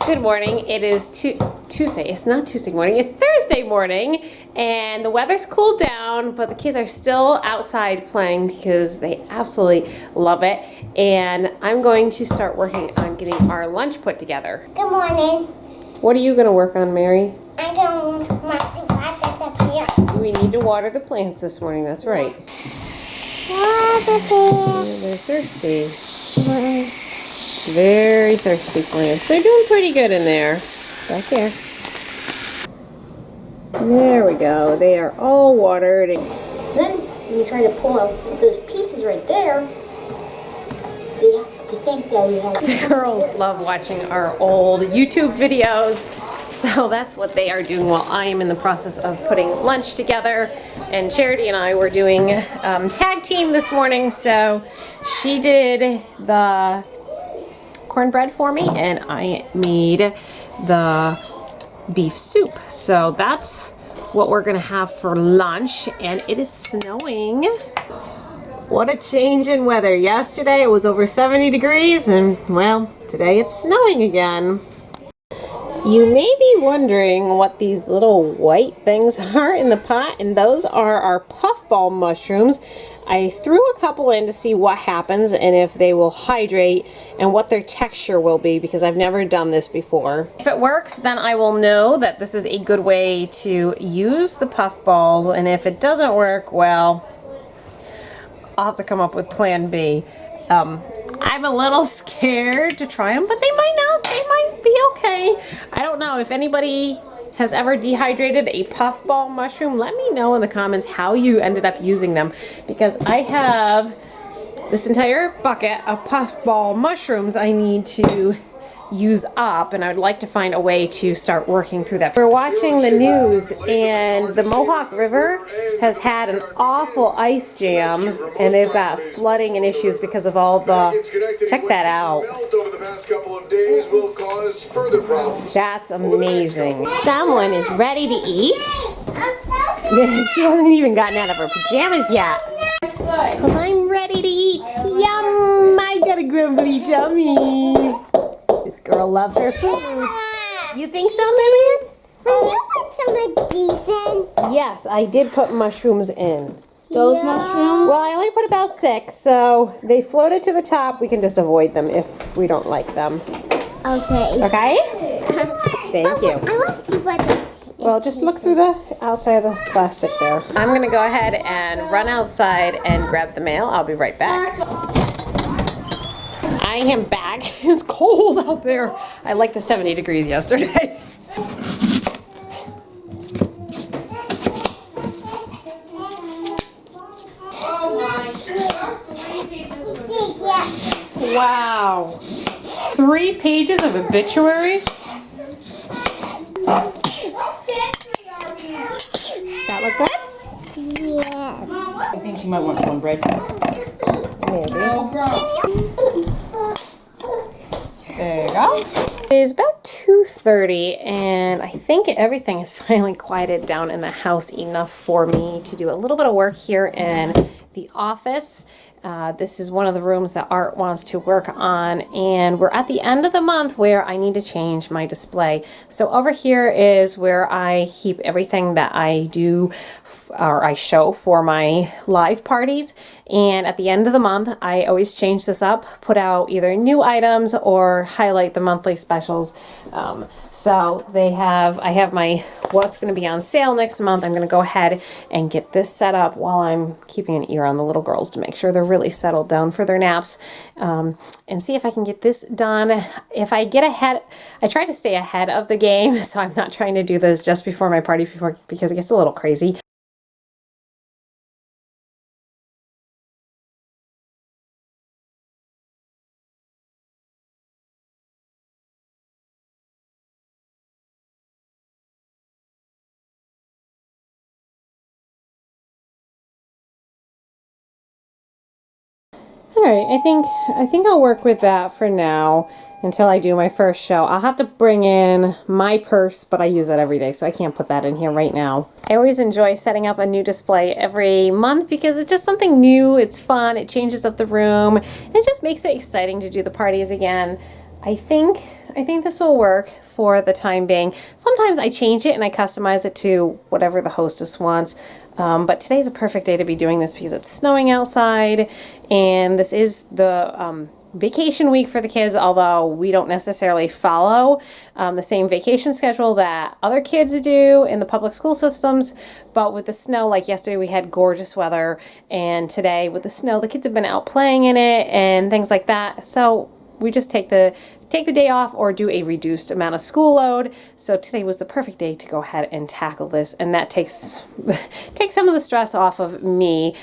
Good morning. It is Tuesday. It's not Tuesday morning. It's Thursday morning, and the weather's cooled down, but the kids are still outside playing because they absolutely love it. And I'm going to start working on getting our lunch put together. Good morning. What are you going to work on, Mary? I'm going to water the plants. We need to water the plants this morning. That's right. Water plants. They're thirsty. Very thirsty plants. They're doing pretty good in there. Back there. There we go. They are all watered. Then when you try to pull out those pieces right there, you have to think that you have. The girls love watching our old YouTube videos, so that's what they are doing while I am in the process of putting lunch together. And Charity and I were doing tag team this morning, so she did the cornbread for me and I made the beef soup. So that's what we're gonna have for lunch, and it is snowing. What a change in weather. Yesterday it was over 70 degrees and well, today it's snowing again. You may be wondering what these little white things are in the pot, and those are our puffball mushrooms. I threw a couple in to see what happens and if they will hydrate and what their texture will be, because I've never done this before. If it works, then I will know that this is a good way to use the puffballs, and if it doesn't work, well, I'll have to come up with plan B. I'm a little scared to try them, but they might be okay. I don't know if anybody has ever dehydrated a puffball mushroom. Let me know in the comments how you ended up using them, because I have this entire bucket of puffball mushrooms I need to use up, and I would like to find a way to start working through that. We're watching the news, and the Mohawk River has had an awful ice jam, and they've got flooding and issues because of all the, check that out. That's amazing. Someone is ready to eat. She hasn't even gotten out of her pajamas yet. Because I'm ready to eat. Yum! I got a grumbly tummy. This girl loves her food. You think so, Lillian? You put some decent. Yes, I did put mushrooms in. Those mushrooms? Well, I only put about 6, so they floated to the top. We can just avoid them if we don't like them. Okay. Okay? Thank you. I want to see what they Well, just look through the outside of the plastic there. I'm going to go ahead and run outside and grab the mail. I'll be right back. I am back. It's cold out there. I like the 70 degrees yesterday. Wow. 3 pages of obituaries? That look good? Yeah. I think she might want cornbread. Maybe. There you go. It is about 2:30, and I think everything is finally quieted down in the house enough for me to do a little bit of work here in the office. This is one of the rooms that Art wants to work on, and we're at the end of the month where I need to change my display. So over here is where I keep everything that I do or I show for my live parties, and at the end of the month I always change this up, put out either new items or highlight the monthly specials. So I have my what's going to be on sale next month. I'm going to go ahead and get this set up while I'm keeping an ear on the little girls to make sure they're really settled down for their naps, and see if I can get this done. If I get ahead, I try to stay ahead of the game, so I'm not trying to do this just before my party because it gets a little crazy. Alright, I think I'll work with that for now until I do my first show. I'll have to bring in my purse, but I use that every day, so I can't put that in here right now. I always enjoy setting up a new display every month because it's just something new, it's fun, it changes up the room, and it just makes it exciting to do the parties again. I think I think this will work for the time being. Sometimes I change it and I customize it to whatever the hostess wants. But today's a perfect day to be doing this because it's snowing outside, and this is the vacation week for the kids, although we don't necessarily follow the same vacation schedule that other kids do in the public school systems. But with the snow, like yesterday we had gorgeous weather, and today with the snow the kids have been out playing in it and things like that. So we just take the day off or do a reduced amount of school load. So today was the perfect day to go ahead and tackle this, and that takes some of the stress off of me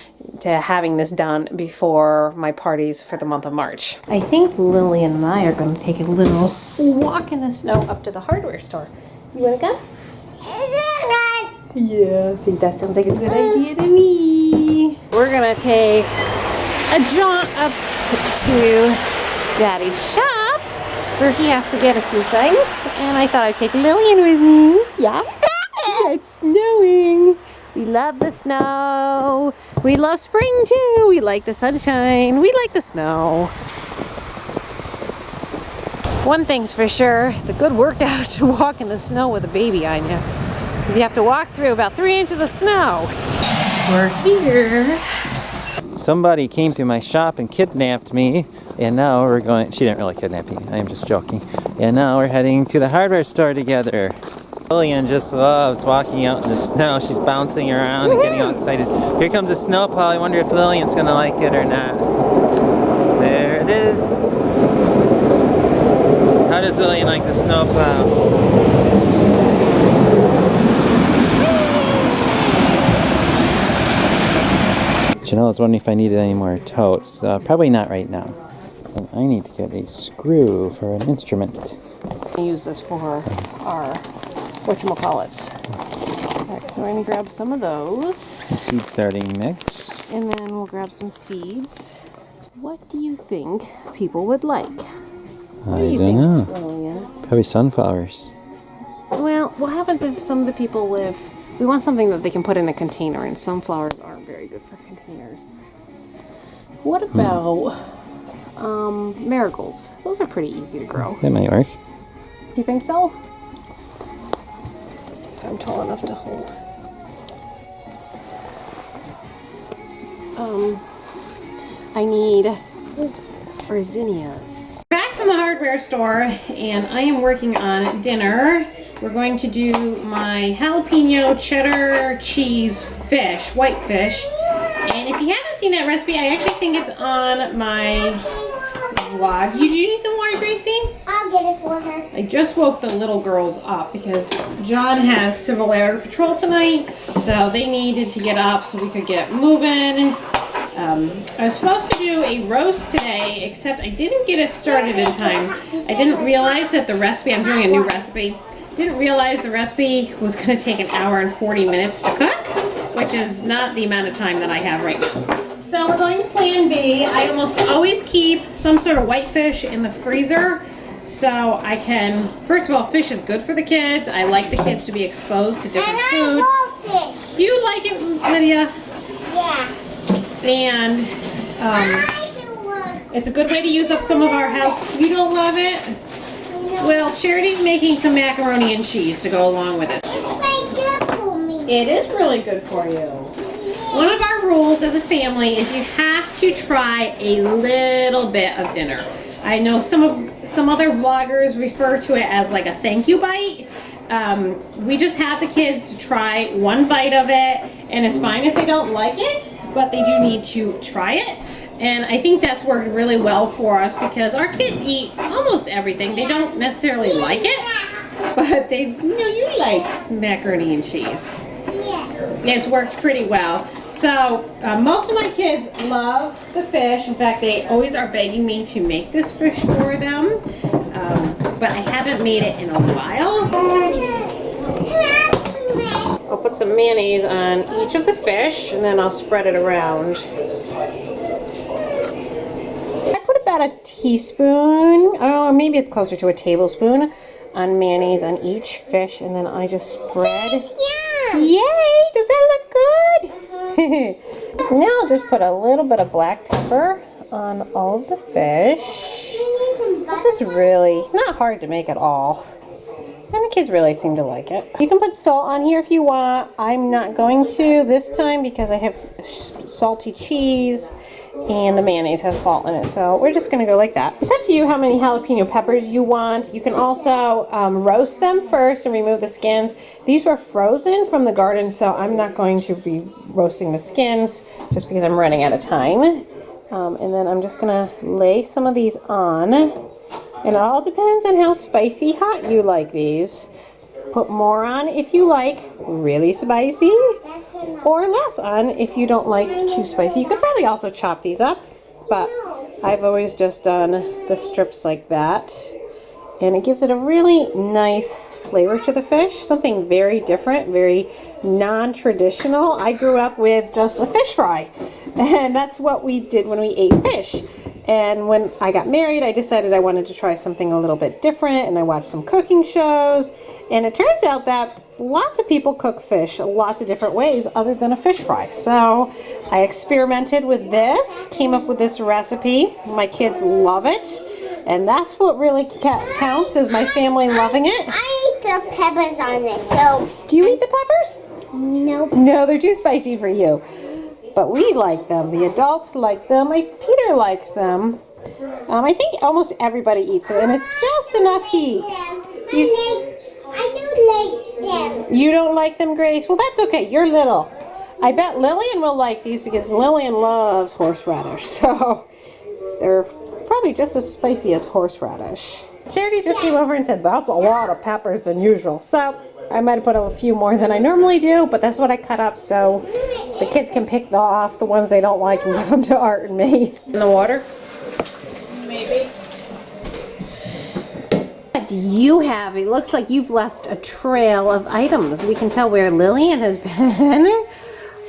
to having this done before my parties for the month of March. I think Lillian and I are going to take a little walk in the snow up to the hardware store. You want to go? Yeah, see, that sounds like a good idea to me. We're going to take a jaunt up to Daddy's shop where he has to get a few things, and I thought I'd take Lillian with me. Yeah? It's snowing. We love the snow. We love spring too. We like the sunshine. We like the snow. One thing's for sure, it's a good workout to walk in the snow with a baby on you. You have to walk through about 3 inches of snow. We're here. Somebody came to my shop and kidnapped me, and now we're going. She didn't really kidnap me, I am just joking. And now we're heading to the hardware store together. Lillian just loves walking out in the snow. She's bouncing around and getting all excited. Here comes a snowplow. I wonder if Lillian's gonna like it or not. There it is. How does Lillian like the snowplow? Janelle was wondering if I needed any more totes. Probably not right now. I need to get a screw for an instrument. I use this for our whatchamacallits. Alright, so we're going to grab some of those. Seed starting mix. And then we'll grab some seeds. What do you think people would like? What do you think, know. Lillian? Probably sunflowers. Well, what happens if some of the people live... We want something that they can put in a container, and sunflowers aren't very good for containers. What about marigolds? Those are pretty easy to grow. That might work. You think so? Let's see if I'm tall enough to hold. I need zinnias. Back from the hardware store, and I am working on dinner. We're going to do my jalapeno cheddar cheese fish, white fish. And if you haven't seen that recipe, I actually think it's on my vlog. You need some water, Gracie? I'll get it for her. I just woke the little girls up because John has Civil Air Patrol tonight, so they needed to get up so we could get moving. I was supposed to do a roast today, except I didn't get it started in time. I didn't realize that the recipe, I'm doing a new recipe, didn't realize the recipe was going to take 1 hour and 40 minutes to cook, which is not the amount of time that I have right now. So we're going to plan B. I almost always keep some sort of white fish in the freezer so I can, first of all, fish is good for the kids. I like the kids to be exposed to different foods. I love fish. Do you like it, Lydia? Yeah. And it's a good way to use up some of our health. You don't love it? No. Well, Charity's making some macaroni and cheese to go along with it. It's very good for me. It is really good for you. Yeah. One of our rules as a family is you have to try a little bit of dinner. I know some other vloggers refer to it as like a thank you bite. We just have the kids try 1 bite of it, and it's fine if they don't like it, but they do need to try it. And I think that's worked really well for us because our kids eat almost everything. They don't necessarily like it, but you like macaroni and cheese. Yeah. It's worked pretty well. So most of my kids love the fish. In fact, they always are begging me to make this fish for them. But I haven't made it in a while. I'll put some mayonnaise on each of the fish and then I'll spread it around. I put about a teaspoon, or maybe it's closer to a tablespoon, on mayonnaise on each fish, and then I just spread. Yay! Does that look good? Now I'll just put a little bit of black pepper on all of the fish. This is really not hard to make at all. And the kids really seem to like it. You can put salt on here if you want. I'm not going to this time because I have salty cheese and the mayonnaise has salt in it. So we're just going to go like that. It's up to you how many jalapeno peppers you want. You can also roast them first and remove the skins. These were frozen from the garden, so I'm not going to be roasting the skins just because I'm running out of time. And then I'm just going to lay some of these on. And it all depends on how spicy hot you like these. Put more on if you like really spicy, or less on if you don't like too spicy. You could probably also chop these up, but I've always just done the strips like that. And it gives it a really nice flavor to the fish, something very different, very non-traditional. I grew up with just a fish fry, and that's what we did when we ate fish. And when I got married, I decided I wanted to try something a little bit different, and I watched some cooking shows, and it turns out that lots of people cook fish lots of different ways other than a fish fry. So I experimented with this, came up with this recipe. My kids love it, and that's what really counts, is my family loving it. I eat the peppers on it, so... Do you eat the peppers? Nope. No, they're too spicy for you. But we like them. The adults like them. Peter likes them. I think almost everybody eats them, and it's just enough heat. I do like them. You don't like them, Grace? Well, that's okay. You're little. I bet Lillian will like these because Lillian loves horseradish. So they're probably just as spicy as horseradish. Charity just came over and said, that's a lot of peppers than usual. So I might have put a few more than I normally do, but that's what I cut up so the kids can pick off the ones they don't like and give them to Art and me. In the water? Maybe. What do you have? It looks like you've left a trail of items. We can tell where Lillian has been.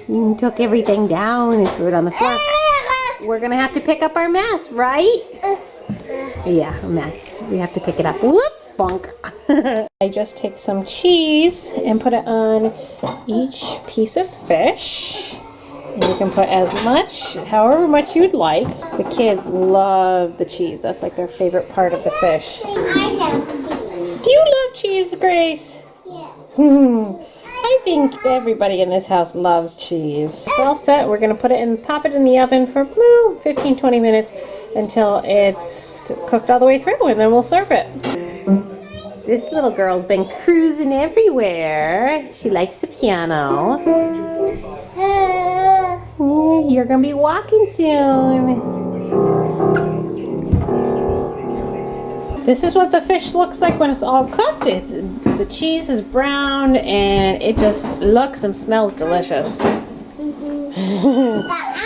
You took everything down and threw it on the floor. We're going to have to pick up our mess, right? Yeah, a mess. We have to pick it up. Whoop, bunk. I just take some cheese and put it on each piece of fish. And you can put as much, however much you'd like. The kids love the cheese. That's like their favorite part of the fish. I love cheese. Do you love cheese, Grace? Yes. I think everybody in this house loves cheese. It's all set. We're going to put it in, pop it in the oven for 15-20 minutes until it's cooked all the way through, and then we'll serve it. This little girl's been cruising everywhere. She likes the piano. You're going to be walking soon. This is what the fish looks like when it's all cooked. The cheese is brown and it just looks and smells delicious. But I'm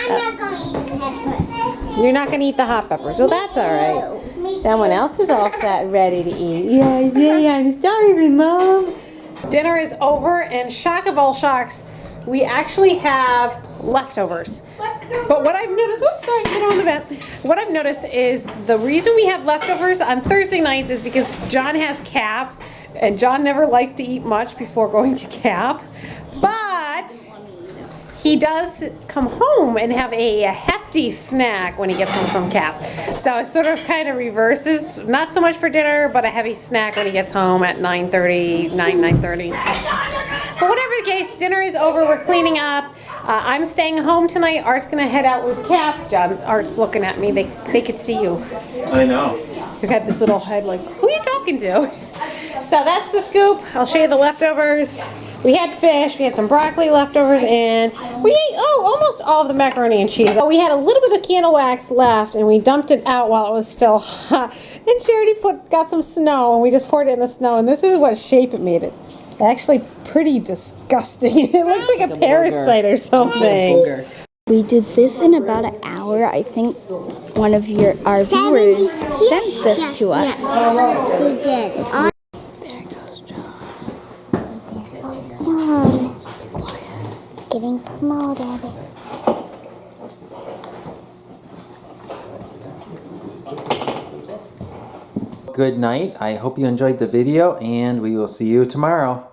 not going to eat peppers. You're not going to eat the hot peppers. Well, that's all right. Someone else is all set, ready to eat. Yeah, I'm starving, Mom. Dinner is over, and shock of all shocks, we actually have leftovers. But what I've noticed, whoops, sorry, get on the vent. What I've noticed is the reason we have leftovers on Thursday nights is because John has CAP, and John never likes to eat much before going to CAP. But he does come home and have a hefty snack when he gets home from CAP. So it sort of kind of reverses, not so much for dinner, but a heavy snack when he gets home at 9:30. But whatever the case, dinner is over, we're cleaning up. I'm staying home tonight. Art's gonna head out with CAP. Art's looking at me, they could see you. I know. You've got this little head like, who are you talking to? So that's the scoop. I'll show you the leftovers. We had fish, we had some broccoli leftovers, and we ate, almost all of the macaroni and cheese. We had a little bit of candle wax left, and we dumped it out while it was still hot. And Charity got some snow, and we just poured it in the snow, and this is what shape it made it. Actually pretty disgusting. It looks like a parasite or something. We did this in about an hour. I think one of our viewers sent this to us. Yes, he did. There goes John. Getting promoted. Good night. I hope you enjoyed the video, and we will see you tomorrow.